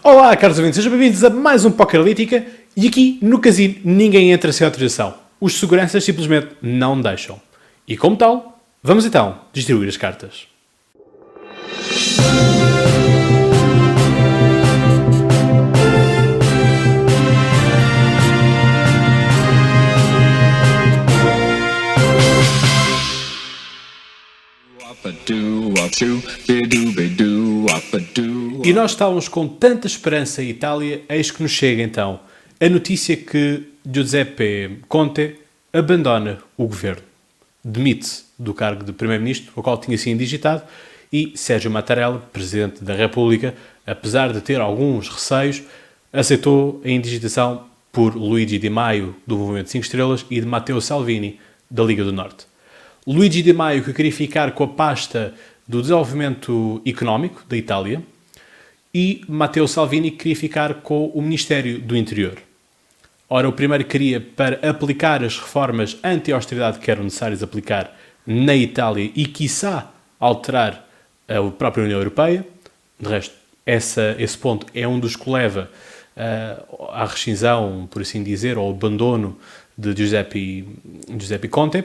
Olá, caros ouvintes, sejam bem-vindos a mais um Pokerlítica. E aqui, no casino, ninguém entra sem autorização. Os seguranças simplesmente não deixam. E como tal, vamos então distribuir as cartas. E nós estávamos com tanta esperança em Itália, eis que nos chega então a notícia que Giuseppe Conte abandona o governo. Demite-se do cargo de primeiro-ministro, o qual tinha sido indigitado, e Sergio Mattarella, presidente da República, apesar de ter alguns receios, aceitou a indigitação por Luigi Di Maio, do Movimento 5 Estrelas, e de Matteo Salvini, da Liga do Norte. Luigi Di Maio, que queria ficar com a pasta do desenvolvimento económico da Itália, e Matteo Salvini queria ficar com o Ministério do Interior. Ora, o primeiro queria para aplicar as reformas anti-austeridade que eram necessárias aplicar na Itália e, quiçá, alterar a própria União Europeia. De resto, esse ponto é um dos que leva à rescisão, por assim dizer, ao abandono de Giuseppe Conte.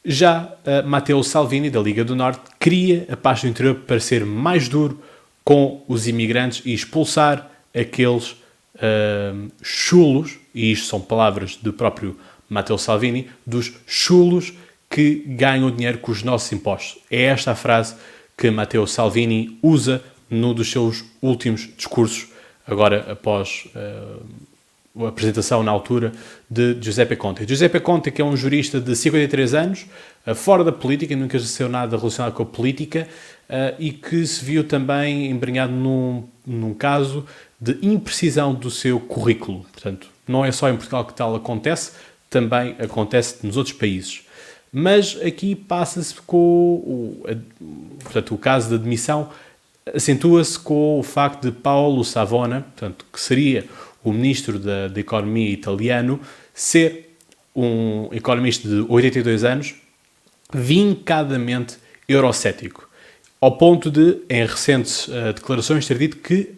Já Matteo Salvini, da Liga do Norte, queria a pasta do interior para ser mais duro com os imigrantes e expulsar aqueles chulos, e isto são palavras do próprio Matteo Salvini, dos chulos que ganham dinheiro com os nossos impostos. É esta a frase que Matteo Salvini usa num dos seus últimos discursos, agora após a apresentação na altura de Giuseppe Conte. Giuseppe Conte, que é um jurista de 53 anos, fora da política, nunca exerceu nada relacionado com a política, e que se viu também embrenhado num caso de imprecisão do seu currículo. Portanto, não é só em Portugal que tal acontece, também acontece nos outros países. Mas aqui passa-se com o caso da demissão, acentua-se com o facto de Paolo Savona, portanto, que seria o ministro da Economia italiano, ser um economista de 82 anos, vincadamente eurocético, ao ponto de, em recentes declarações, ter dito que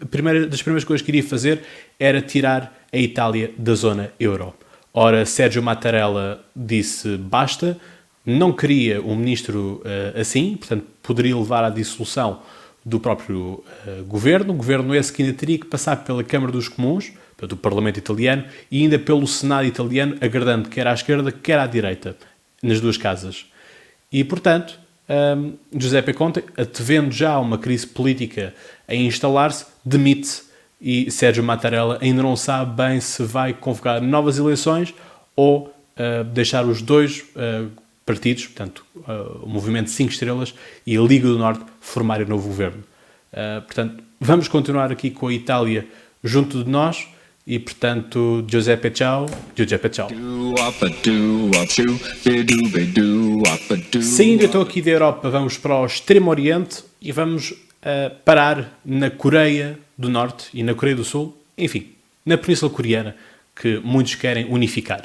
das primeiras coisas que iria fazer era tirar a Itália da zona euro. Ora, Sergio Mattarella disse basta, não queria um ministro assim, portanto, poderia levar à dissolução do próprio governo. O governo esse que ainda teria que passar pela Câmara dos Comuns, portanto, o Parlamento italiano, e ainda pelo Senado italiano, agradando quer à esquerda, quer à direita, nas duas casas. E, portanto, Giuseppe Conte, antevendo já uma crise política a instalar-se, demite-se, e Sergio Mattarella ainda não sabe bem se vai convocar novas eleições ou deixar os dois partidos, portanto, o Movimento 5 Estrelas e a Liga do Norte, formarem um novo governo. Portanto, vamos continuar aqui com a Itália junto de nós e, portanto, Giuseppe ciao. Saindo então aqui da Europa, vamos para o Extremo Oriente e vamos parar na Coreia do Norte e na Coreia do Sul, enfim, na Península Coreana, que muitos querem unificar.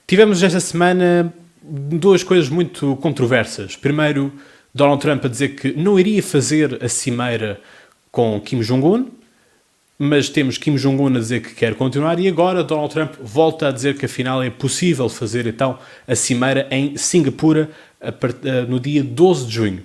Tivemos esta semana duas coisas muito controversas. Primeiro, Donald Trump a dizer que não iria fazer a cimeira com Kim Jong-un, mas temos Kim Jong-un a dizer que quer continuar, e agora Donald Trump volta a dizer que afinal é possível fazer então a cimeira em Singapura no dia 12 de junho.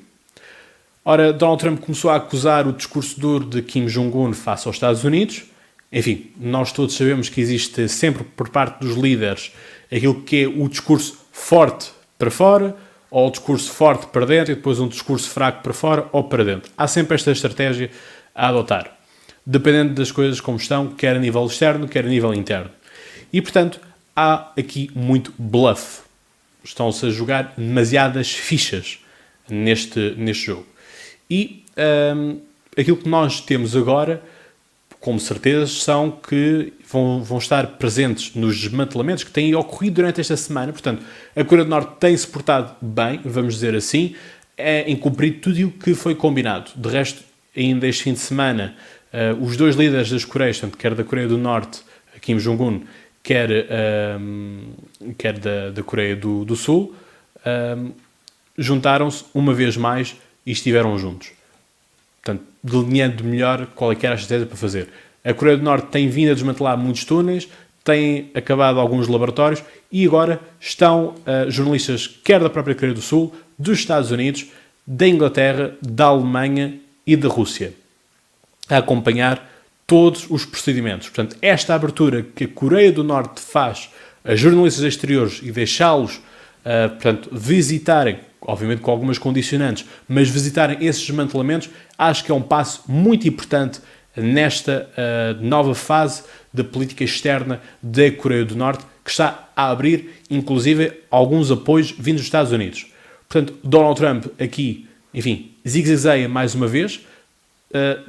Ora, Donald Trump começou a acusar o discurso duro de Kim Jong-un face aos Estados Unidos. Enfim, nós todos sabemos que existe sempre por parte dos líderes aquilo que é o discurso forte para fora, ou o discurso forte para dentro, e depois um discurso fraco para fora ou para dentro. Há sempre esta estratégia a adotar, dependendo das coisas como estão, quer a nível externo, quer a nível interno. E, portanto, há aqui muito bluff. Estão-se a jogar demasiadas fichas neste jogo. E aquilo que nós temos agora, como certezas, são que vão estar presentes nos desmantelamentos que têm ocorrido durante esta semana. Portanto, a Coreia do Norte tem-se portado bem, vamos dizer assim, em cumprir tudo o que foi combinado. De resto, ainda este fim de semana, os dois líderes das Coreias, tanto quer da Coreia do Norte, Kim Jong-un, quer da Coreia do Sul, juntaram-se uma vez mais e estiveram juntos. Portanto, delineando melhor qual é que era a estratégia para fazer. A Coreia do Norte tem vindo a desmantelar muitos túneis, tem acabado alguns laboratórios e agora estão jornalistas, quer da própria Coreia do Sul, dos Estados Unidos, da Inglaterra, da Alemanha e da Rússia, a acompanhar todos os procedimentos. Portanto, esta abertura que a Coreia do Norte faz a jornalistas exteriores e deixá-los, portanto, visitarem, obviamente com algumas condicionantes, mas visitarem esses desmantelamentos, acho que é um passo muito importante nesta nova fase da política externa da Coreia do Norte, que está a abrir, inclusive, alguns apoios vindos dos Estados Unidos. Portanto, Donald Trump aqui, enfim, zigue-zagueia mais uma vez,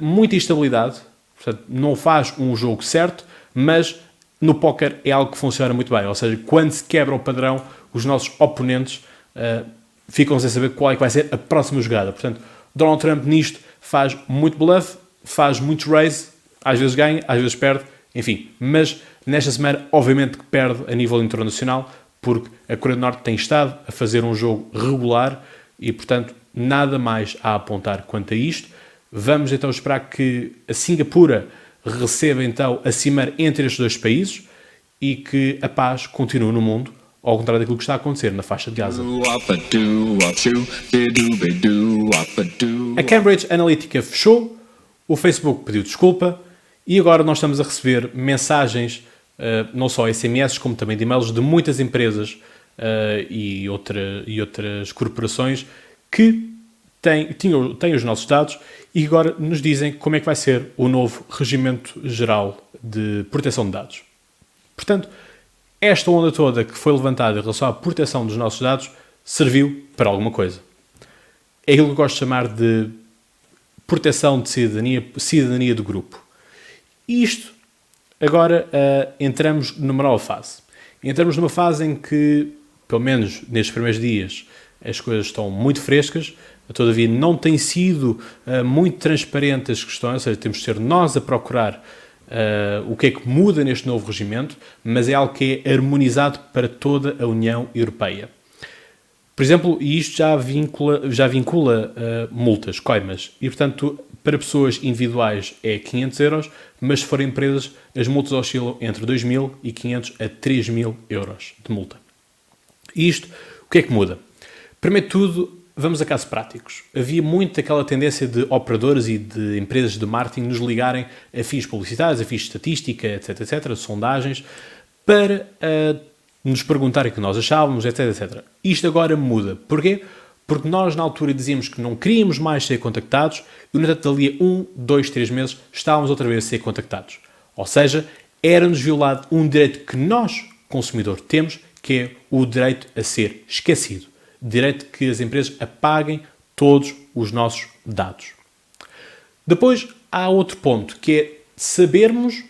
muita instabilidade, portanto, não faz um jogo certo, mas no póquer é algo que funciona muito bem, ou seja, quando se quebra o padrão, os nossos oponentes ficam sem saber qual é que vai ser a próxima jogada. Portanto, Donald Trump nisto faz muito bluff, faz muito raise, às vezes ganha, às vezes perde, enfim. Mas nesta semana, obviamente que perde a nível internacional, porque a Coreia do Norte tem estado a fazer um jogo regular e, portanto, nada mais a apontar quanto a isto. Vamos então esperar que a Singapura receba então a cimeira entre estes dois países e que a paz continue no mundo, ao contrário daquilo que está a acontecer na faixa de Gaza. A Cambridge Analytica fechou, o Facebook pediu desculpa e agora nós estamos a receber mensagens, não só SMS, como também de e-mails de muitas empresas e outras corporações que têm os nossos dados e agora nos dizem como é que vai ser o novo Regimento Geral de Proteção de Dados. Portanto, esta onda toda que foi levantada em relação à proteção dos nossos dados serviu para alguma coisa. É aquilo que eu gosto de chamar de proteção de cidadania do grupo. E isto, agora entramos numa nova fase. Entramos numa fase em que, pelo menos nestes primeiros dias, as coisas estão muito frescas, todavia não tem sido muito transparente as questões, ou seja, temos de ser nós a procurar o que é que muda neste novo regimento, mas é algo que é harmonizado para toda a União Europeia. Por exemplo, e isto já vincula multas, coimas, e portanto para pessoas individuais é 500 euros, mas se forem empresas as multas oscilam entre 2.500 a 3.000 euros de multa. E isto, o que é que muda? Primeiro de tudo, vamos a casos práticos. Havia muito aquela tendência de operadores e de empresas de marketing nos ligarem a fins publicitários, a fins de estatística, etc., sondagens, para nos perguntarem o que nós achávamos, etc. Isto agora muda. Porquê? Porque nós, na altura, dizíamos que não queríamos mais ser contactados e, no entanto, dali a 1, 2, 3 meses, estávamos outra vez a ser contactados. Ou seja, era-nos violado um direito que nós, consumidor, temos, que é o direito a ser esquecido. Direito que as empresas apaguem todos os nossos dados. Depois, há outro ponto, que é sabermos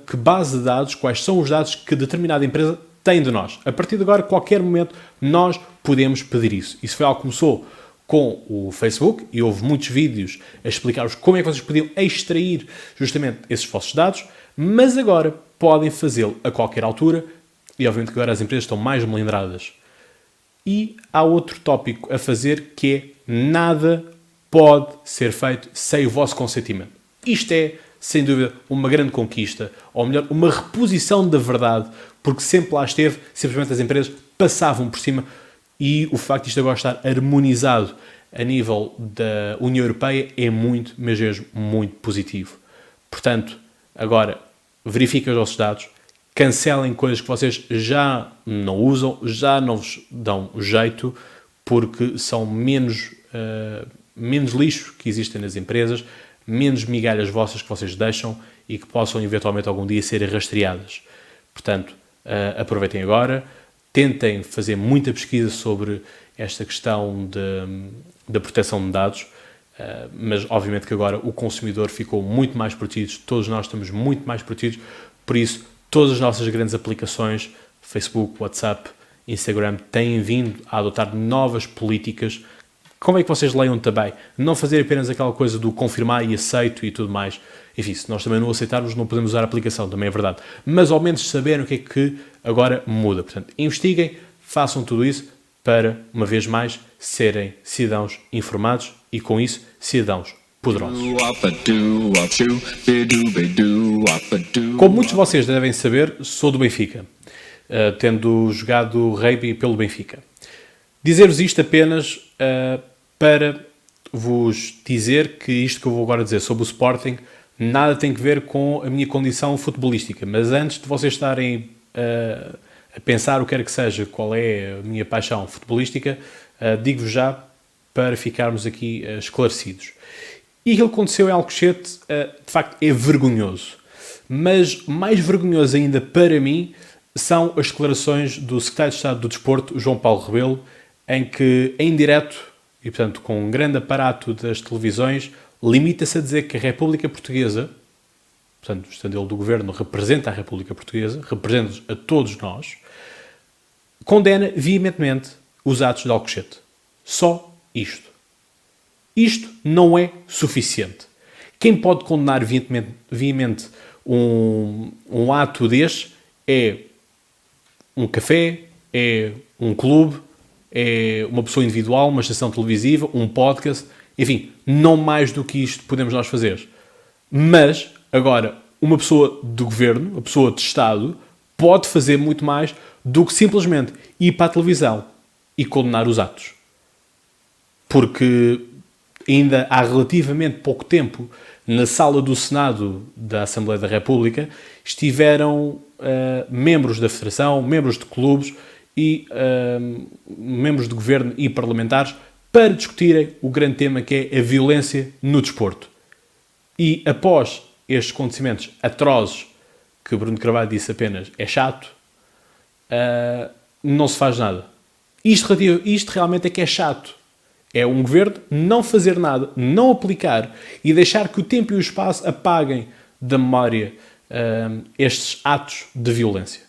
que base de dados, quais são os dados que determinada empresa tem de nós. A partir de agora, a qualquer momento, nós podemos pedir isso. Isso foi algo que começou com o Facebook e houve muitos vídeos a explicar-vos como é que vocês podiam extrair justamente esses vossos dados, mas agora podem fazê-lo a qualquer altura e obviamente que agora as empresas estão mais melindradas. E há outro tópico a fazer que é nada pode ser feito sem o vosso consentimento. Isto é, sem dúvida, uma grande conquista, ou melhor, uma reposição da verdade, porque sempre lá esteve, simplesmente as empresas passavam por cima e o facto de isto agora estar harmonizado a nível da União Europeia é muito, mas mesmo muito positivo. Portanto, agora, verifiquem os vossos dados, cancelem coisas que vocês já não usam, já não vos dão jeito, porque são menos lixo que existem nas empresas, menos migalhas vossas que vocês deixam e que possam eventualmente algum dia serem rastreadas. Portanto, aproveitem agora, tentem fazer muita pesquisa sobre esta questão da proteção de dados, mas obviamente que agora o consumidor ficou muito mais protegido, todos nós estamos muito mais protegidos, por isso todas as nossas grandes aplicações, Facebook, WhatsApp, Instagram, têm vindo a adotar novas políticas. Como é que vocês leiam também? Não fazer apenas aquela coisa do confirmar e aceito e tudo mais. Enfim, se nós também não aceitarmos, não podemos usar a aplicação, também é verdade. Mas ao menos saberem o que é que agora muda. Portanto, investiguem, façam tudo isso para, uma vez mais, serem cidadãos informados e, com isso, cidadãos poderosos. Como muitos de vocês devem saber, sou do Benfica, tendo jogado rugby pelo Benfica. Dizer-vos isto apenas para vos dizer que isto que eu vou agora dizer sobre o Sporting nada tem que ver com a minha condição futebolística, mas antes de vocês estarem a pensar o que quer que seja, qual é a minha paixão futebolística, digo-vos já para ficarmos aqui esclarecidos. E aquilo que aconteceu em Alcochete, de facto, é vergonhoso. Mas mais vergonhoso ainda para mim são as declarações do secretário de Estado do Desporto, João Paulo Rebelo, em que, em direto, e portanto com um grande aparato das televisões, limita-se a dizer que a República Portuguesa, portanto, estando ele do Governo, representa a República Portuguesa, representa-nos a todos nós, condena veementemente os atos de Alcochete. Só isto. Isto não é suficiente. Quem pode condenar veemente um ato deste é um café, é um clube, é uma pessoa individual, uma estação televisiva, um podcast, enfim, não mais do que isto podemos nós fazer. Mas, agora, uma pessoa do governo, uma pessoa de Estado, pode fazer muito mais do que simplesmente ir para a televisão e condenar os atos. Porque ainda há relativamente pouco tempo, na sala do Senado da Assembleia da República, estiveram membros da Federação, membros de clubes e membros de governo e parlamentares para discutirem o grande tema que é a violência no desporto. E após estes acontecimentos atrozes, que Bruno Carvalho disse apenas é chato, não se faz nada. Isto realmente é que é chato. É um governo não fazer nada, não aplicar e deixar que o tempo e o espaço apaguem da memória estes atos de violência.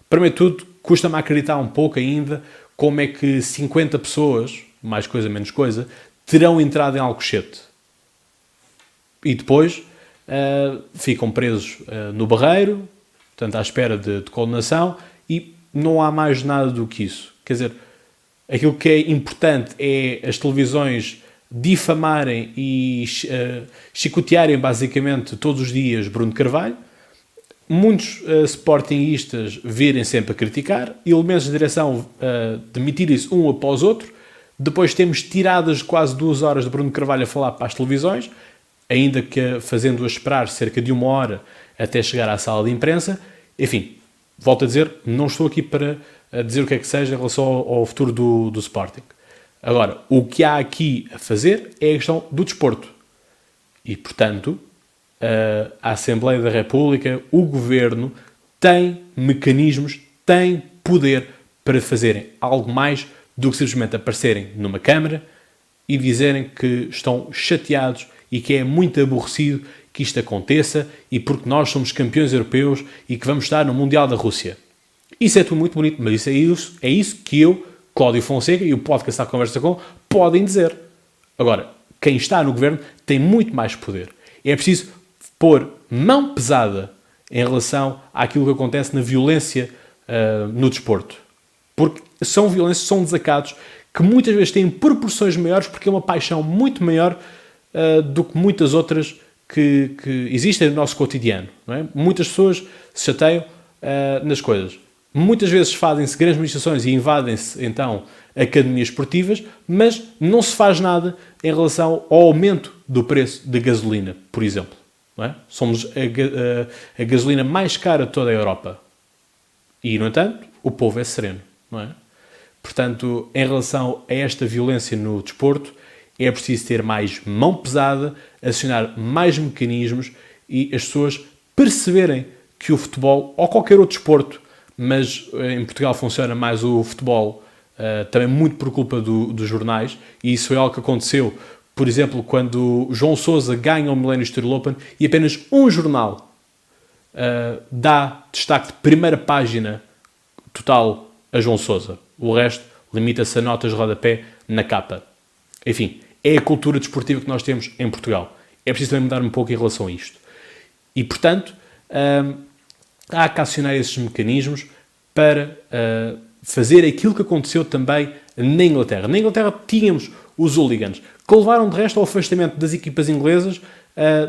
Primeiro de tudo, custa-me acreditar um pouco ainda como é que 50 pessoas, mais coisa menos coisa, terão entrado em Alcochete. E depois ficam presos no Barreiro, portanto à espera de condenação, e não há mais nada do que isso. Quer dizer, aquilo que é importante é as televisões difamarem e chicotearem basicamente todos os dias Bruno Carvalho, muitos sportinguistas virem sempre a criticar, elementos de direção demitirem-se um após outro, depois temos tiradas de quase 2 horas de Bruno Carvalho a falar para as televisões, ainda que fazendo-a esperar cerca de 1 hora até chegar à sala de imprensa. Enfim, volto a dizer, não estou aqui para dizer o que é que seja em relação ao futuro do Sporting. Agora, o que há aqui a fazer é a questão do desporto. E, portanto, a Assembleia da República, o Governo, tem mecanismos, tem poder para fazerem algo mais do que simplesmente aparecerem numa Câmara e dizerem que estão chateados e que é muito aborrecido que isto aconteça e porque nós somos campeões europeus e que vamos estar no Mundial da Rússia. Isso é tudo muito bonito, mas é isso que eu, Cláudio Fonseca e o podcast à Conversa Com podem dizer. Agora, quem está no governo tem muito mais poder. É preciso pôr mão pesada em relação àquilo que acontece na violência no desporto. Porque são violências, são desacatos que muitas vezes têm proporções maiores porque é uma paixão muito maior do que muitas outras que existem no nosso cotidiano. Não é? Muitas pessoas se chateiam nas coisas. Muitas vezes fazem-se grandes manifestações e invadem-se, então, academias esportivas, mas não se faz nada em relação ao aumento do preço da gasolina, por exemplo. Não é? Somos a gasolina mais cara de toda a Europa. E, no entanto, o povo é sereno. Não é? Portanto, em relação a esta violência no desporto, é preciso ter mais mão pesada, acionar mais mecanismos e as pessoas perceberem que o futebol, ou qualquer outro desporto, mas em Portugal funciona mais o futebol, também muito por culpa dos jornais, e isso foi algo que aconteceu, por exemplo, quando João Sousa ganha o Millennium Steel Open e apenas um jornal dá destaque de primeira página total a João Sousa. O resto limita-se a notas de rodapé na capa. Enfim, é a cultura desportiva que nós temos em Portugal. É preciso também mudar um pouco em relação a isto. E, portanto, há que acionar esses mecanismos para fazer aquilo que aconteceu também na Inglaterra. Na Inglaterra tínhamos os hooligans, que levaram de resto ao afastamento das equipas inglesas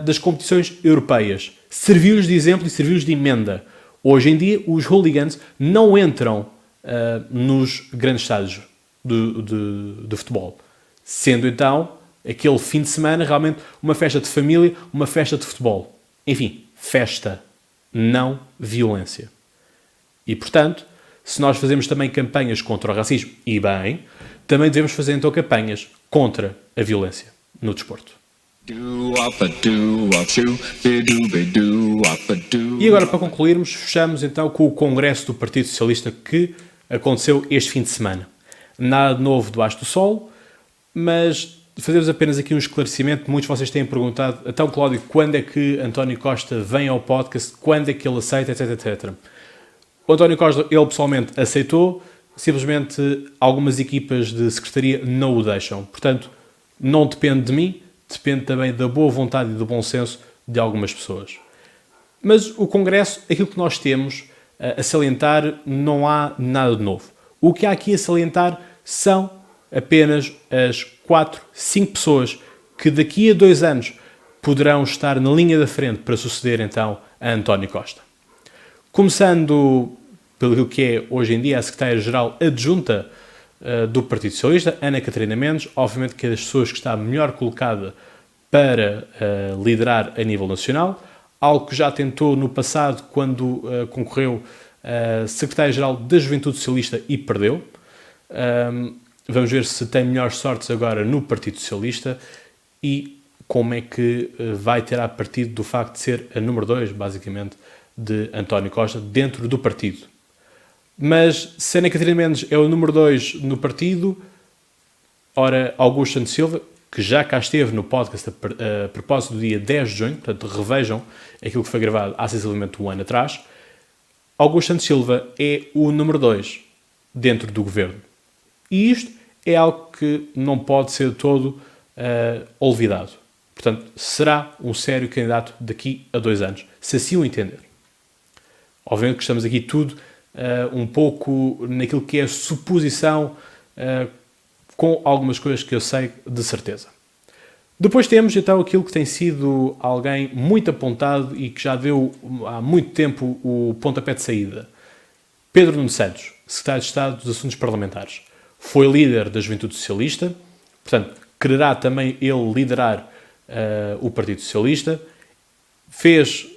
das competições europeias. Serviu-lhes de exemplo e serviu-lhes de emenda. Hoje em dia, os hooligans não entram nos grandes estádios de futebol. Sendo então, aquele fim de semana, realmente uma festa de família, uma festa de futebol. Enfim, festa, não violência. E, portanto, se nós fazemos também campanhas contra o racismo, e bem, também devemos fazer então campanhas contra a violência no desporto. E agora, para concluirmos, fechamos então com o Congresso do Partido Socialista que aconteceu este fim de semana. Nada de novo debaixo do sol, mas fazemos apenas aqui um esclarecimento. Muitos de vocês têm perguntado, então, Cláudio, quando é que António Costa vem ao podcast, quando é que ele aceita, etc, etc. O António Costa, ele pessoalmente aceitou, simplesmente algumas equipas de secretaria não o deixam. Portanto, não depende de mim, depende também da boa vontade e do bom senso de algumas pessoas. Mas o Congresso, aquilo que nós temos a salientar, não há nada de novo. O que há aqui a salientar são apenas as 4, 5 pessoas que daqui a 2 anos poderão estar na linha da frente para suceder então a António Costa. Começando pelo que é hoje em dia a secretária-geral adjunta do Partido Socialista, Ana Catarina Mendes, obviamente que é das pessoas que está melhor colocada para liderar a nível nacional, algo que já tentou no passado quando concorreu a secretária-geral da Juventude Socialista e perdeu. Vamos ver se tem melhores sortes agora no Partido Socialista e como é que vai ter a partir do facto de ser a número 2, basicamente, de António Costa dentro do partido. Mas se Ana Catarina Mendes é o número 2 no partido, ora, Augusto Santos Silva, que já cá esteve no podcast a propósito do dia 10 de junho, portanto revejam aquilo que foi gravado há sensivelmente um ano atrás, Augusto Santos Silva é o número 2 dentro do governo. E isto é algo que não pode ser todo olvidado. Portanto, será um sério candidato daqui a 2 anos, se assim o entender. Obviamente que estamos aqui tudo um pouco naquilo que é a suposição, com algumas coisas que eu sei de certeza. Depois temos então aquilo que tem sido alguém muito apontado e que já deu há muito tempo o pontapé de saída. Pedro Nuno Santos, secretário de Estado dos Assuntos Parlamentares. Foi líder da Juventude Socialista, portanto, quererá também ele liderar o Partido Socialista. Fez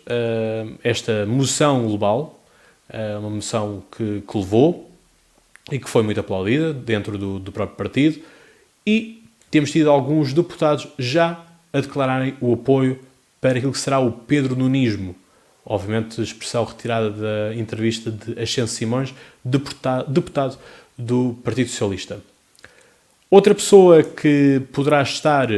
esta moção global, uma moção que levou e que foi muito aplaudida dentro do próprio partido, e temos tido alguns deputados já a declararem o apoio para aquilo que será o Pedro Nunismo, obviamente expressão retirada da entrevista de Ascenso Simões, deputado do Partido Socialista. Outra pessoa que poderá estar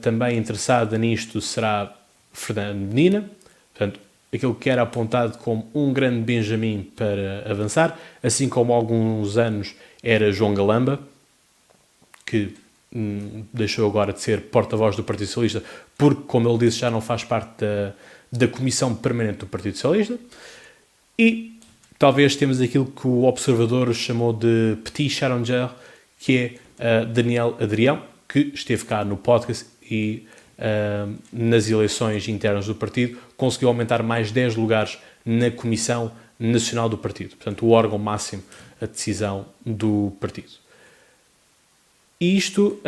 também interessada nisto será Fernando Medina, portanto, aquele que era apontado como um grande Benjamin para avançar, assim como há alguns anos era João Galamba, que deixou agora de ser porta-voz do Partido Socialista, porque, como ele disse, já não faz parte da Comissão Permanente do Partido Socialista. E talvez temos aquilo que o Observador chamou de Petit Challenger, que é Daniel Adrião, que esteve cá no podcast e nas eleições internas do partido conseguiu aumentar mais 10 lugares na Comissão Nacional do Partido, portanto o órgão máximo a decisão do partido. E isto,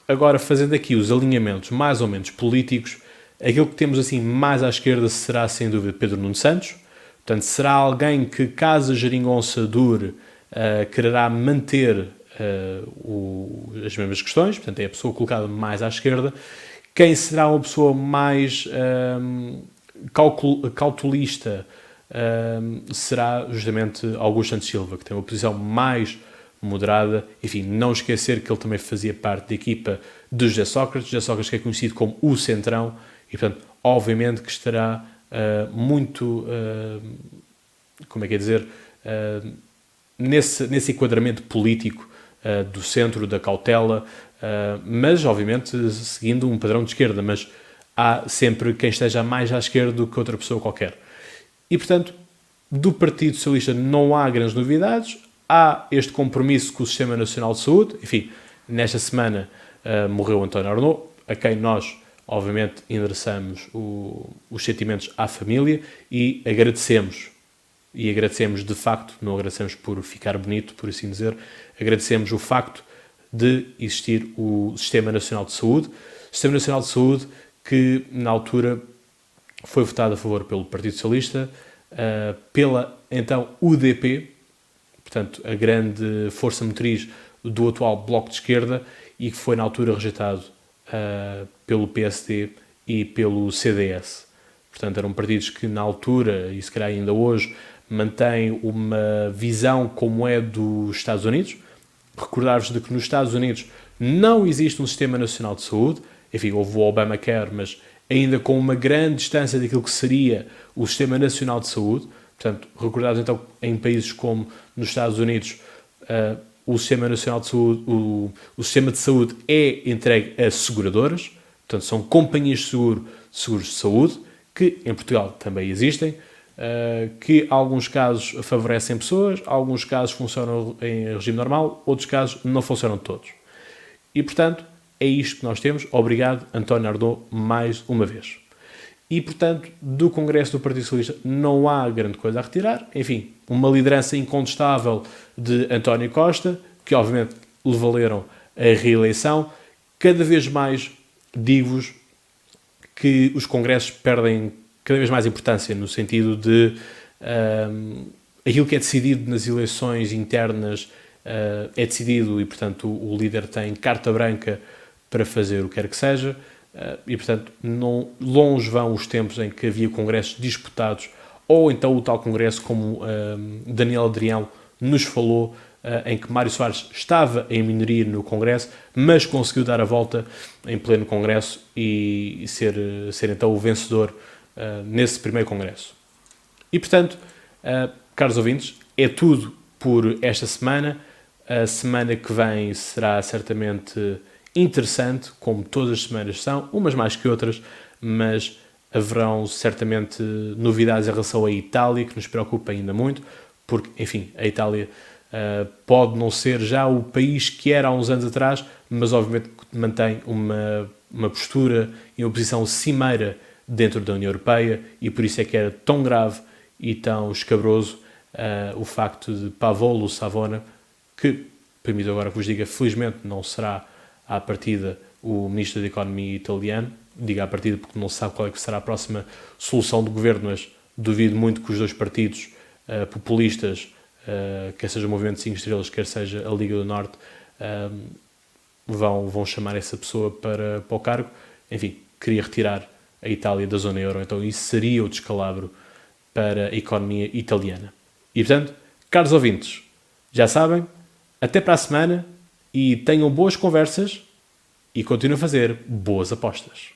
agora fazendo aqui os alinhamentos mais ou menos políticos, aquilo que temos assim mais à esquerda será sem dúvida Pedro Nuno Santos, portanto será alguém que, caso a geringonça dure, quererá manter as mesmas questões, portanto é a pessoa colocada mais à esquerda. Quem será uma pessoa mais cautelista será justamente Augusto Santos Silva, que tem uma posição mais moderada. Enfim, não esquecer que ele também fazia parte da equipa de José Sócrates que é conhecido como o Centrão, e portanto, obviamente que estará muito, como é que é dizer, nesse enquadramento político do centro, da cautela, mas obviamente seguindo um padrão de esquerda, mas há sempre quem esteja mais à esquerda do que outra pessoa qualquer. E portanto, do Partido Socialista não há grandes novidades, há este compromisso com o Sistema Nacional de Saúde. Enfim, nesta semana morreu António Arnaud, a quem nós, obviamente, endereçamos os sentimentos à família e agradecemos. E agradecemos de facto, não agradecemos por ficar bonito, por assim dizer, agradecemos o facto de existir o Sistema Nacional de Saúde. O Sistema Nacional de Saúde que, na altura, foi votado a favor pelo Partido Socialista, pela, então, UDP, portanto, a grande força motriz do atual Bloco de Esquerda, e que foi, na altura, rejeitado pelo PSD e pelo CDS. Portanto, eram partidos que, na altura, e se calhar ainda hoje, mantêm uma visão como é dos Estados Unidos. Recordar-vos de que nos Estados Unidos não existe um Sistema Nacional de Saúde. Enfim, houve o Obamacare, mas ainda com uma grande distância daquilo que seria o Sistema Nacional de Saúde. Portanto, recordar-vos então, em países como nos Estados Unidos, o Sistema Nacional de Saúde, o Sistema de Saúde é entregue a seguradoras. Portanto, são companhias de seguros de saúde, que em Portugal também existem, que em alguns casos favorecem pessoas, alguns casos funcionam em regime normal, outros casos não funcionam todos. E, portanto, é isto que nós temos. Obrigado, António Arnaud, mais uma vez. E, portanto, do Congresso do Partido Socialista não há grande coisa a retirar. Enfim, uma liderança incontestável de António Costa, que obviamente lhe valeram a reeleição. Cada vez mais digo-vos que os congressos perdem cada vez mais importância no sentido de aquilo que é decidido nas eleições internas é decidido e, portanto, o líder tem carta branca para fazer o que quer que seja e, portanto, não, longe vão os tempos em que havia congressos disputados ou então o tal congresso como Daniel Adrião nos falou, em que Mário Soares estava em minoria no Congresso, mas conseguiu dar a volta em pleno Congresso e ser então o vencedor nesse primeiro Congresso. E, portanto, caros ouvintes, é tudo por esta semana. A semana que vem será certamente interessante, como todas as semanas são, umas mais que outras, mas haverão certamente novidades em relação à Itália, que nos preocupa ainda muito, porque, enfim, a Itália pode não ser já o país que era há uns anos atrás, mas obviamente mantém uma postura e uma posição cimeira dentro da União Europeia e por isso é que era tão grave e tão escabroso o facto de Paolo Savona, que, permito agora que vos diga, felizmente não será à partida o Ministro da Economia italiano, digo à partida porque não se sabe qual é que será a próxima solução do governo, mas duvido muito que os dois partidos populistas, quer seja o Movimento 5 Estrelas, quer seja a Liga do Norte, vão chamar essa pessoa para o cargo. Enfim, queria retirar a Itália da zona euro, então isso seria o descalabro para a economia italiana. E, portanto, caros ouvintes, já sabem, até para a semana e tenham boas conversas e continuem a fazer boas apostas.